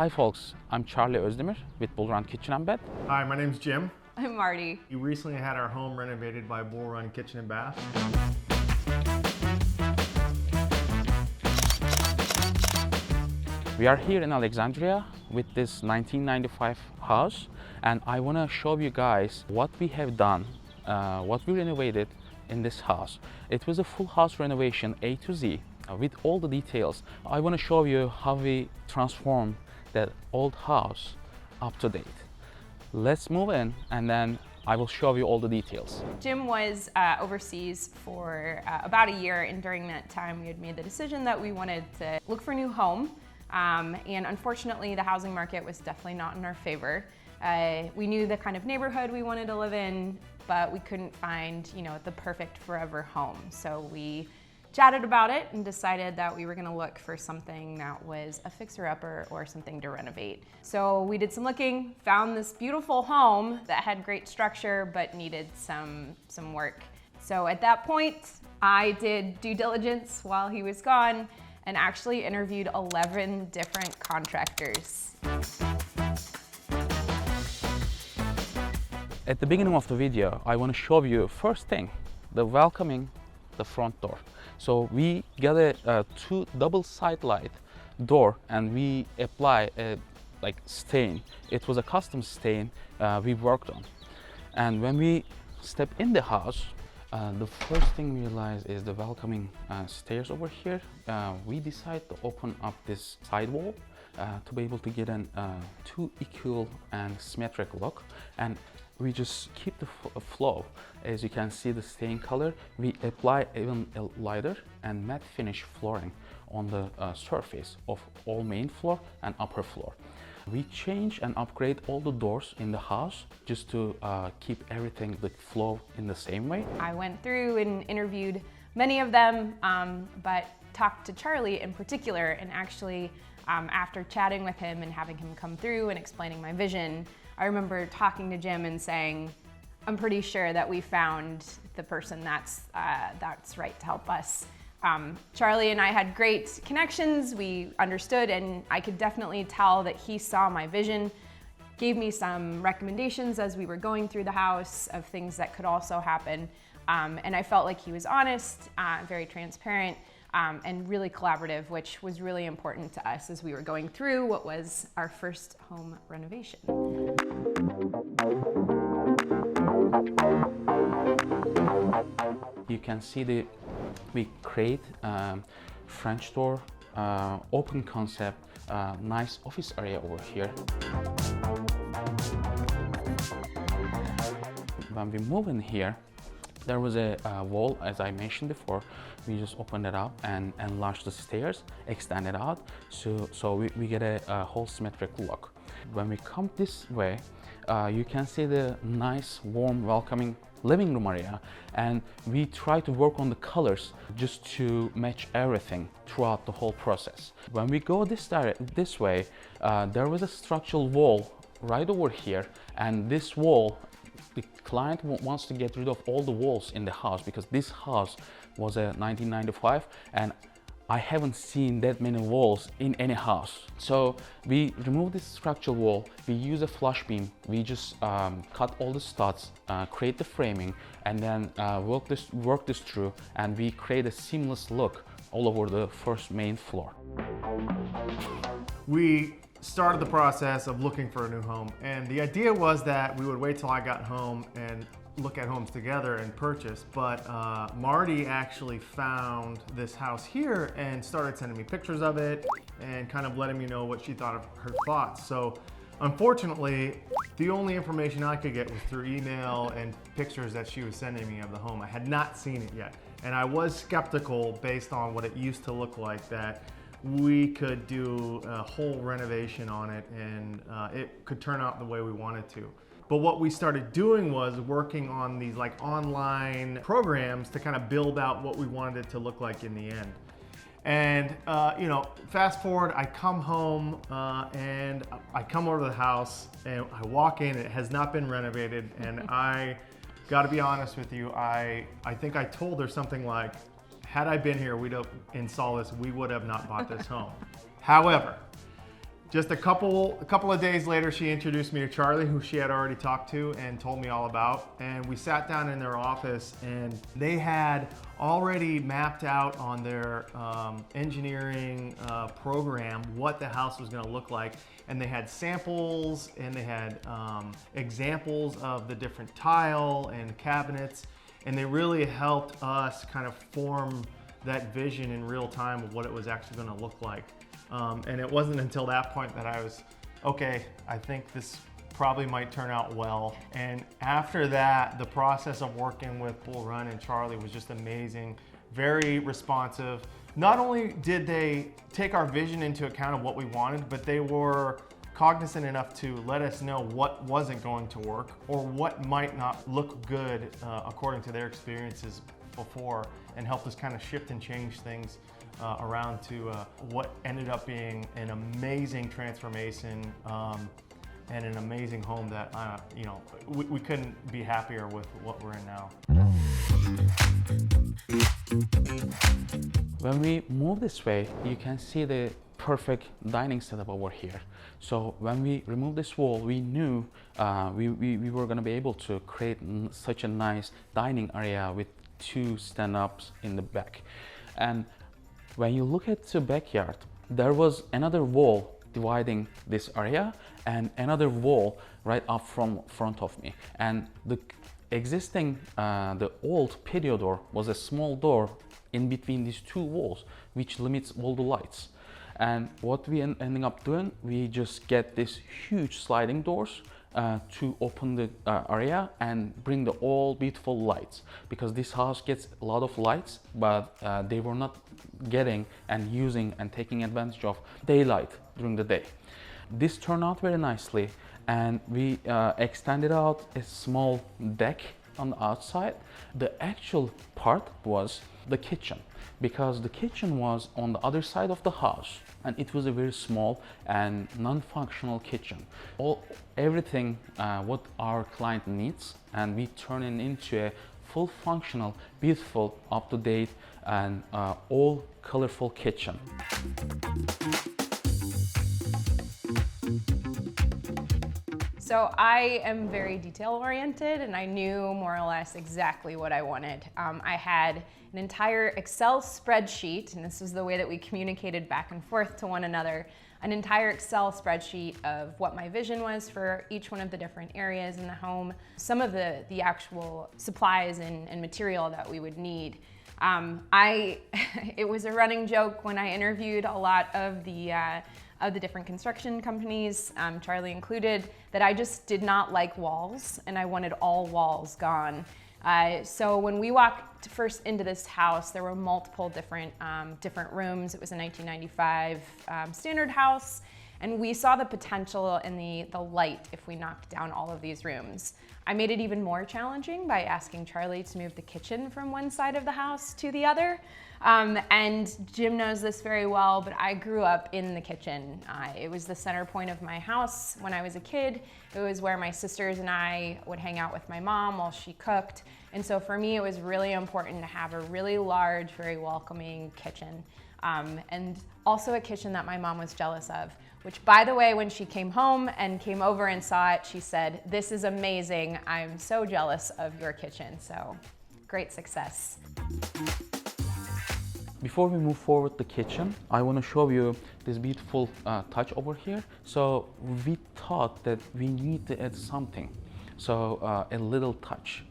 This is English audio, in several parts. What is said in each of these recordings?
Hi folks, I'm Charlie Özdemir with Bullrun Kitchen and Bath. Hi, my name's Jim. I'm Marty. We recently had our home renovated by Bullrun Kitchen and Bath. We are here in Alexandria with this 1995 house, and I want to show you guys what we have done, what we renovated in this house. It was a full house renovation A to Z with all the details. I want to show you how we transformed that old house up to date. Let's move in and then I will show you all the details. Jim was overseas for about a year, and during that time we had made the decision that we wanted to look for a new home. And unfortunately the housing market was definitely not in our favor. We knew the kind of neighborhood we wanted to live in, but we couldn't find, the perfect forever home. So we chatted about it and decided that we were gonna look for something that was a fixer-upper or something to renovate. So we did some looking, found this beautiful home that had great structure but needed some work. So at that point, I did due diligence while he was gone and actually interviewed 11 different contractors. At the beginning of the video, I want to show you first thing, the front door. So we got a two double side light door and we apply a stain. It was a custom stain we worked on. And when we step in the house, the first thing we realize is the welcoming stairs over here. We decided to open up this side wall to be able to get an two equal and symmetric look, and we just keep the flow. As you can see the stain color, we apply even a lighter and matte finish flooring on the surface of all main floor and upper floor. We change and upgrade all the doors in the house just to keep everything the flow in the same way. I went through and interviewed many of them, but talked to Charlie in particular, and actually after chatting with him and having him come through and explaining my vision, I remember talking to Jim and saying, I'm pretty sure that we found the person that's right to help us. Charlie and I had great connections, we understood, and I could definitely tell that he saw my vision, gave me some recommendations as we were going through the house of things that could also happen. And I felt like he was honest, very transparent, and really collaborative, which was really important to us as we were going through what was our first home renovation. You can see we create French door, open concept, nice office area over here. When we move in here, there was a wall, as I mentioned before. We just opened it up and enlarged the stairs, extend it out, so we get a whole symmetric look. When we come this way, you can see the nice, warm, welcoming living room area, and we try to work on the colors just to match everything throughout the whole process. When we go this way, there was a structural wall right over here, and this wall, the client wants to get rid of all the walls in the house because this house was a 1995 and I haven't seen that many walls in any house. So we remove this structural wall, we use a flush beam, we just cut all the studs, create the framing, and then work this through, and we create a seamless look all over the first main floor. We started the process of looking for a new home, and the idea was that we would wait till I got home and look at homes together and purchase, but Marty actually found this house here and started sending me pictures of it and kind of letting me know what she thought of her thoughts. So unfortunately, the only information I could get was through email and pictures that she was sending me of the home. I had not seen it yet, and I was skeptical based on what it used to look like that we could do a whole renovation on it and it could turn out the way we wanted to. But what we started doing was working on these online programs to kind of build out what we wanted it to look like in the end. And fast forward, I come home and I come over to the house and I walk in, it has not been renovated, and I gotta be honest with you, I think I told her something like, had I been here, we'd have installed this, we would have not bought this home. However, Just a couple of days later, she introduced me to Charlie, who she had already talked to and told me all about. And we sat down in their office, and they had already mapped out on their engineering program what the house was going to look like. And they had samples, and they had examples of the different tile and cabinets. And they really helped us kind of form that vision in real time of what it was actually going to look like. And it wasn't until that point that I was, okay, I think this probably might turn out well. And after that, the process of working with Bullrun and Charlie was just amazing, very responsive. Not only did they take our vision into account of what we wanted, but they were cognizant enough to let us know what wasn't going to work or what might not look good according to their experiences before, and helped us kind of shift and change things around to what ended up being an amazing transformation and an amazing home that you know, we couldn't be happier with what we're in now. When we move this way, you can see the perfect dining setup over here. So when we removed this wall, we knew we were going to be able to create such a nice dining area with 2 stand-ups in the back. And when you look at the backyard, there was another wall dividing this area and another wall right up from front of me. And the existing, the old patio door was a small door in between these 2 walls, which limits all the lights. And what we ending up doing, we just get these huge sliding doors to open the area and bring the all beautiful lights, because this house gets a lot of lights, but they were not getting and using and taking advantage of daylight during the day. This turned out very nicely, and we extended out a small deck on the outside. The actual part was the kitchen, because the kitchen was on the other side of the house, and it was a very small and non-functional kitchen. Everything what our client needs, and we turn it into a full functional, beautiful, up-to-date, and all colorful kitchen. So I am very detail oriented, and I knew more or less exactly what I wanted. I had an entire Excel spreadsheet, and this was the way that we communicated back and forth to one another, an entire Excel spreadsheet of what my vision was for each one of the different areas in the home, some of the actual supplies and material that we would need. It was a running joke when I interviewed a lot of the different construction companies, Charlie included, that I just did not like walls, and I wanted all walls gone. So when we walked first into this house, there were multiple different rooms. It was a 1995 standard house, and we saw the potential in the light if we knocked down all of these rooms. I made it even more challenging by asking Charlie to move the kitchen from one side of the house to the other. And Jim knows this very well, but I grew up in the kitchen. It was the center point of my house when I was a kid. It was where my sisters and I would hang out with my mom while she cooked. And so for me, it was really important to have a really large, very welcoming kitchen. And also a kitchen that my mom was jealous of, which, by the way, when she came home and came over and saw it, she said, "This is amazing. I'm so jealous of your kitchen." So great success. Before we move forward the kitchen, I want to show you this beautiful touch over here. So we thought that we need to add something. So a little touch.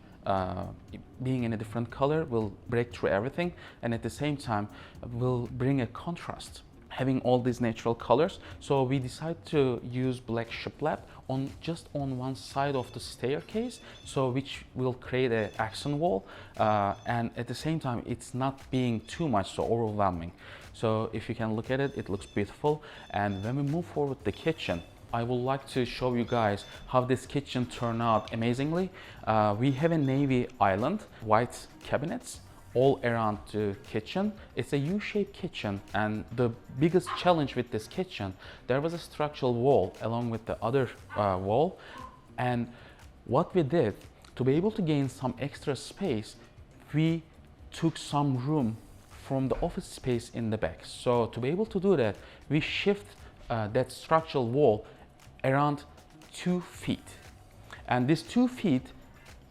Being in a different color will break through everything, and at the same time will bring a contrast, having all these natural colors. So we decided to use black shiplap just on one side of the staircase, so which will create an accent wall, and at the same time it's not being too much so overwhelming. So if you can look at it, it looks beautiful. And when we move forward the kitchen, I would like to show you guys how this kitchen turned out amazingly. We have a navy island, white cabinets all around the kitchen. It's a U-shaped kitchen, and the biggest challenge with this kitchen, there was a structural wall along with the other wall. And what we did, to be able to gain some extra space, we took some room from the office space in the back. So to be able to do that, we shift that structural wall around 2 feet. And these 2 feet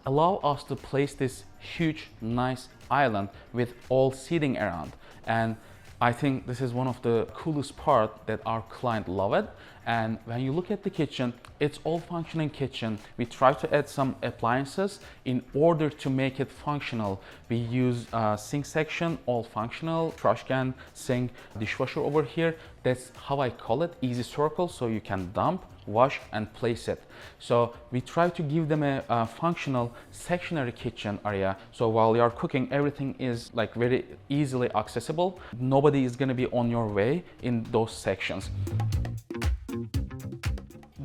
allow us to place this huge, nice island with all seating around. And I think this is one of the coolest part that our client love it. And when you look at the kitchen, it's all functioning kitchen. We try to add some appliances in order to make it functional. We use sink section, all functional, trash can, sink, dishwasher over here. That's how I call it, easy circle, so you can dump, wash and place it. So we try to give them a functional sectionary kitchen area. So while you are cooking, everything is like very easily accessible. Nobody is gonna be on your way in those sections.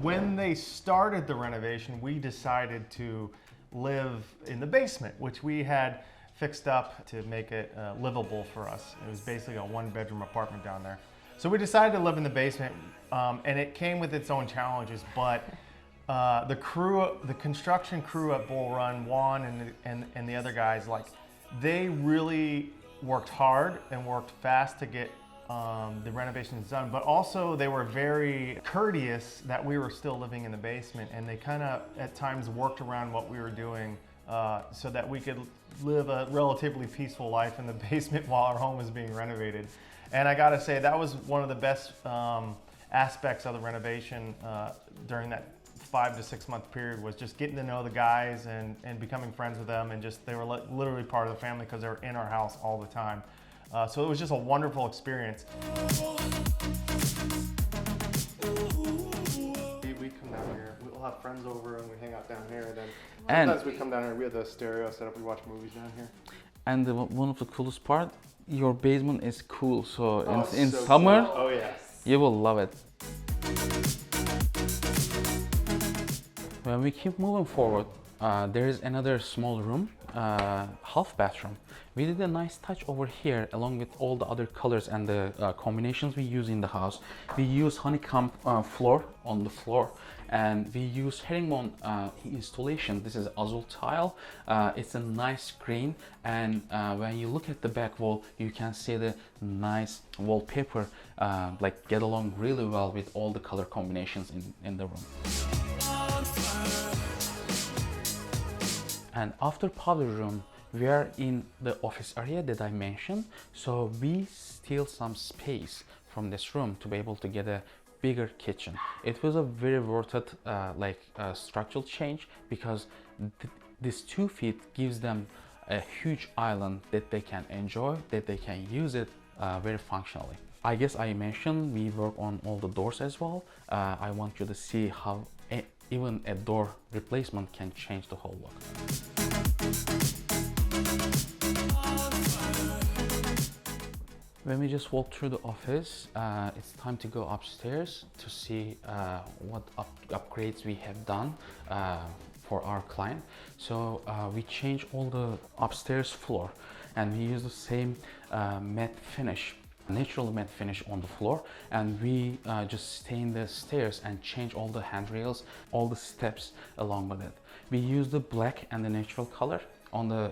When they started the renovation, we decided to live in the basement, which we had fixed up to make it livable for us. It was basically a 1-bedroom apartment down there. So we decided to live in the basement, and it came with its own challenges, but the construction crew at Bullrun, Juan and the other guys, like, they really worked hard and worked fast to get the renovations done, but also they were very courteous that we were still living in the basement, and they kind of at times worked around what we were doing so that we could live a relatively peaceful life in the basement while our home was being renovated. And I gotta say, that was one of the best aspects of the renovation during that 5 to 6 month period, was just getting to know the guys and becoming friends with them, and just they were literally part of the family because they were in our house all the time. So it was just a wonderful experience. We come down here, we'll have friends over and we hang out down here. Then sometimes we come down here, we have the stereo set up, we watch movies down here. And one of the coolest part, your basement is cool. So in so summer, cool. Oh yes, you will love it. When we keep moving forward, there is another small room, half bathroom. We did a nice touch over here along with all the other colors and the combinations we use in the house. We use honeycomb floor on the floor, and we use herringbone installation. This is azul tile. It's a nice green, and when you look at the back wall, you can see the nice wallpaper like get along really well with all the color combinations in the room. And after powder room, we are in the office area that I mentioned. So we steal some space from this room to be able to get a bigger kitchen. It was a very worth it structural change, because this 2 feet gives them a huge island that they can enjoy, that they can use it very functionally. I guess I mentioned we work on all the doors as well. I want you to see how even a door replacement can change the whole look. When we just walk through the office, it's time to go upstairs to see what upgrades we have done for our client. So we changed all the upstairs floor, and we use the same matte finish, natural matte finish on the floor, and we just stain the stairs and change all the handrails, all the steps along with it. We use the black and the natural color on the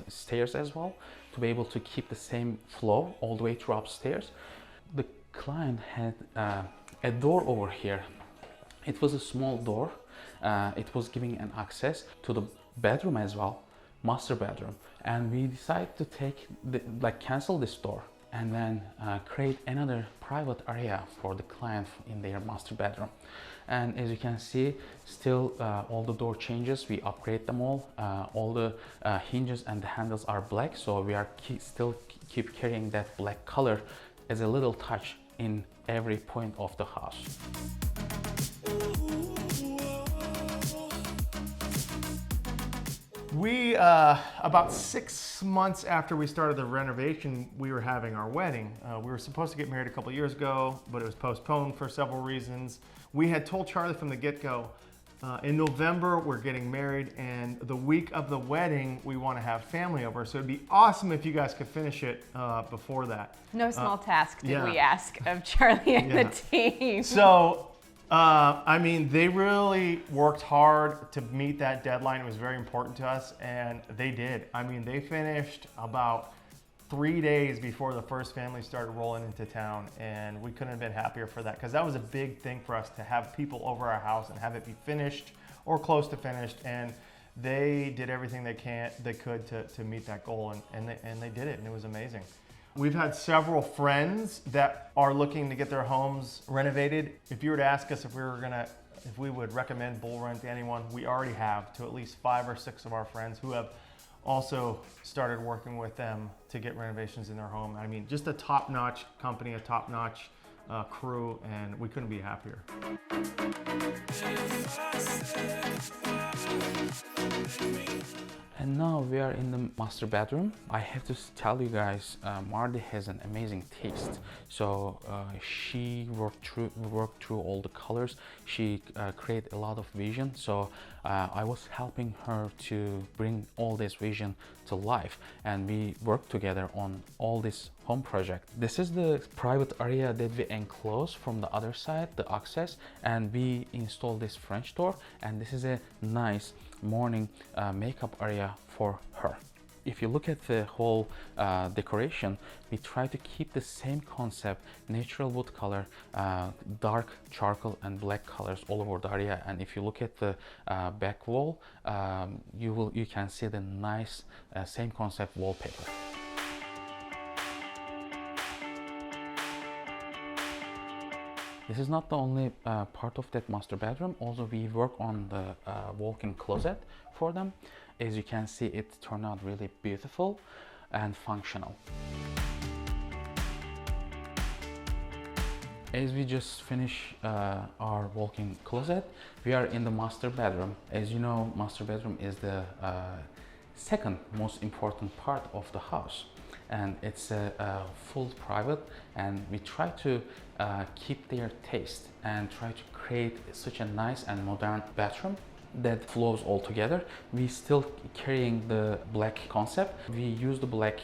stairs as well, to be able to keep the same flow all the way through upstairs. The client had a door over here. It was a small door. It was giving an access to the bedroom as well, master bedroom. And we decided to cancel this door and then create another private area for the client in their master bedroom. And as you can see, still all the door changes, we upgrade them all. All the hinges and the handles are black, so we are still keep carrying that black color as a little touch in every point of the house. We, about 6 months after we started the renovation, we were having our wedding. We were supposed to get married a couple years ago, but it was postponed for several reasons. We had told Charlie from the get-go, in November we're getting married, and the week of the wedding we want to have family over. So it'd be awesome if you guys could finish it before that. No small task did yeah. we ask of Charlie and the team. So, I mean, they really worked hard to meet that deadline. It was very important to us, and they did. I mean, they finished about 3 days before the first family started rolling into town, and we couldn't have been happier for that, because that was a big thing for us to have people over our house and have it be finished or close to finished, and they did everything they could to meet that goal, and they did it, and it was amazing. We've had several friends that are looking to get their homes renovated. If you were to ask us if we would recommend Bullrun to anyone, we already have, to at least 5 or 6 of our friends who have also started working with them to get renovations in their home. I mean, just a top-notch company, a top-notch crew, and we couldn't be happier. And now we are in the master bedroom. I have to tell you guys, Marty has an amazing taste. So she worked through all the colors. She created a lot of vision. So I was helping her to bring all this vision to life, and we worked together on all this home project. This is the private area that we enclose from the other side, the access, and we installed this French door, and this is a nice morning makeup area for her. If you look at the whole decoration, we try to keep the same concept, natural wood color, dark charcoal and black colors all over the area. And if you look at the back wall, you can see the nice same concept wallpaper. This is not the only part of that master bedroom. Also, we work on the walk-in closet for them. As you can see, it turned out really beautiful and functional. As we just finished our walk-in closet, we are in the master bedroom. As you know, master bedroom is the second most important part of the house, and it's a full private, and we try to keep their taste and try to create such a nice and modern bathroom that flows all together. We still carrying the black concept. We use the black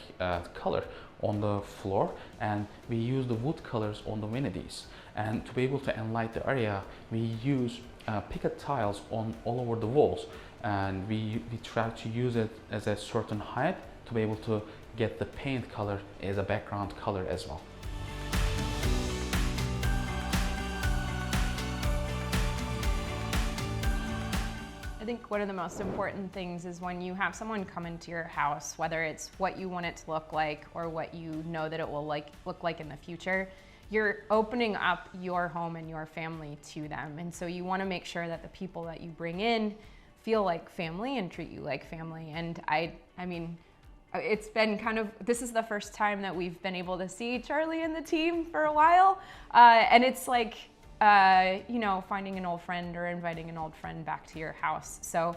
color on the floor, and we use the wood colors on the vanities. And to be able to enlighten the area, we use picket tiles on all over the walls, and we try to use it as a certain height to be able to get the paint color as a background color as well. I think one of the most important things is when you have someone come into your house, whether it's what you want it to look like or what you know that it will look like in the future, you're opening up your home and your family to them. And so you want to make sure that the people that you bring in feel like family and treat you like family. And I mean, it's been this is the first time that we've been able to see Charlie and the team for a while. And it's like, you know, finding an old friend or inviting an old friend back to your house. So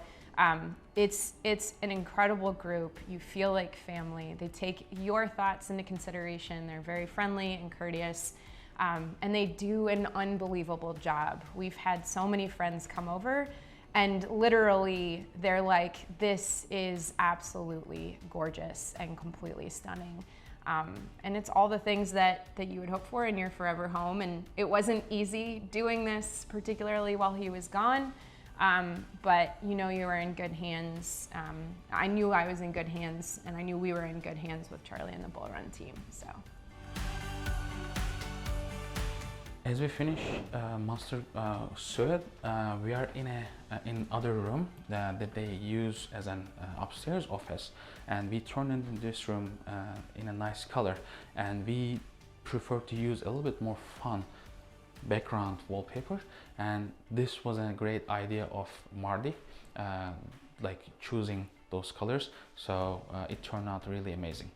it's an incredible group. You feel like family. They take your thoughts into consideration. They're very friendly and courteous, and they do an unbelievable job. We've had so many friends come over, and literally they're like, this is absolutely gorgeous and completely stunning. And it's all the things that you would hope for in your forever home. And it wasn't easy doing this, particularly while he was gone. But you know you were in good hands. I knew I was in good hands, and I knew we were in good hands with Charlie and the Bullrun team. So. As we finish master suite, we are in other room that they use as an upstairs office, and we turn into this room in a nice color, and we prefer to use a little bit more fun background wallpaper, and this was a great idea of Marty, like choosing those colors, so it turned out really amazing.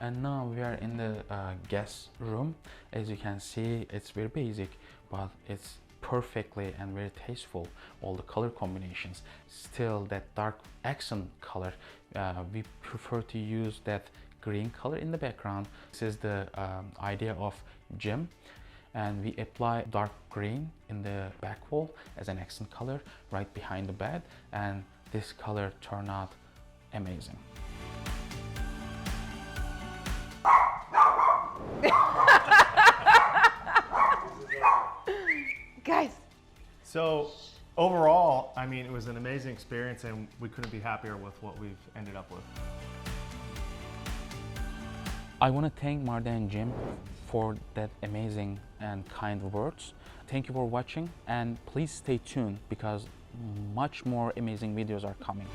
And now we are in the guest room. As you can see, it's very basic, but it's perfectly and very tasteful. All the color combinations, still that dark accent color. We prefer to use that green color in the background. This is the idea of gym, and we apply dark green in the back wall as an accent color right behind the bed, and this color turned out amazing. Guys. So overall, I mean, it was an amazing experience, and we couldn't be happier with what we've ended up with. I want to thank Marta and Jim for that amazing and kind words. Thank you for watching, and please stay tuned because much more amazing videos are coming.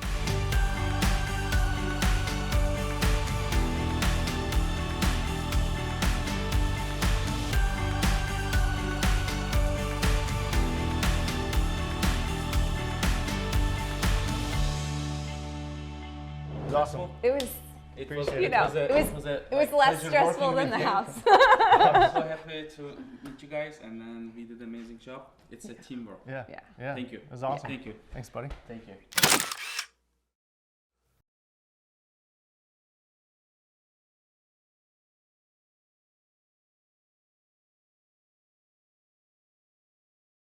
It was awesome. It was, It was, Appreciate you know, it was less stressful than the house. I'm so happy to meet you guys, and then we did an amazing job. It's a teamwork. Yeah. Yeah. Yeah. Thank you. It was awesome. Thank you. Thanks, buddy. Thank you.